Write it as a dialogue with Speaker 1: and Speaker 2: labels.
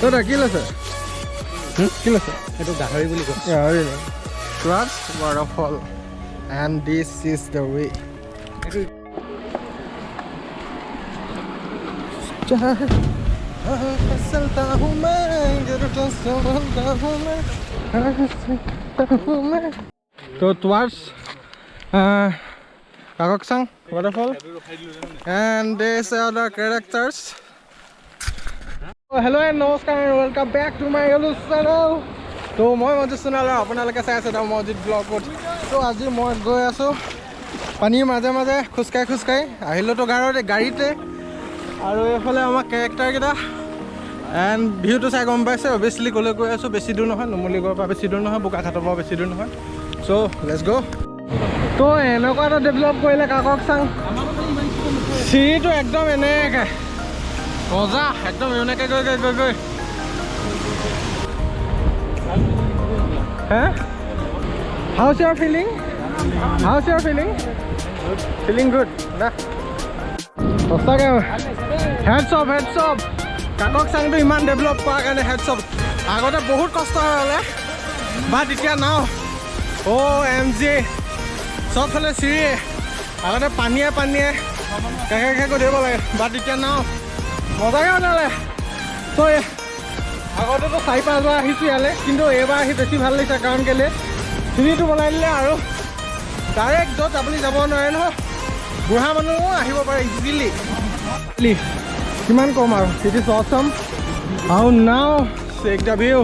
Speaker 1: Toda kill ase. Kill ase.
Speaker 2: Eto gahari boli ko.
Speaker 1: Gahari. Towards waterfall. And this is the way. चलता हूँ मैं चलता हूँ मैं तो towards Kakochang waterfall and these are the characters. Hello and namaskar and welcome back to my YouTube channel. So মই Monjit channel আপোনালোকে চাই আছে দা Monjit vlog ত তো আজি মই গৈ আছো পানীৰ মাজে মাজে খুসকাই আহিলো তো গাড়ীতে আৰু এফালে আমাৰ ক্যাৰেক্টাৰ কেইটা এন্ড ভিউটো চাই গম পাইছে অবভিয়াসলি কলে গৈ আছো বেছি দূৰ নহয় নমলিগৰ পৰা বেছি দূৰ নহয় বোকাখাটৰ পৰা বেছি দূৰ নহয় সো লেটস গো তো এনেকুৱা এটা ডেভেলপ কৰিলে কাককচাং সিটো একদম এনেকে মজা একদম এনেকে গৈ হ্যাঁ how's your feeling feeling good না সঁচাকে হেডস অফ কাককচাংটো ইমান ডেভেলপ কৰাৰ কাৰণে হেডস অফ আগতে বহুত কষ্ট হ'লে বাট এতিয়া নাও OMG সবফালে চিৰি আগতে পানীয়ে কাকে কৰি দিব লাগে বাট এতিয়া নাও মজাকে বনালে তো আগতেতো 4-5 বাৰ আহিছোঁ ইয়ালৈ কিন্তু এইবাৰ আহি বেছি ভাল লাগিছে কাৰণ কেলে চিৰিটো বনাই দিলে আৰু ডাইৰেক্ট য'ত আপুনি যাব নোৱাৰে নহয় বুঢ়া মানুহো আহিব পাৰে ইজিলি কিমান কম আৰু ইট ইজ অসম হাউ নাও চেক দ্য ভিউ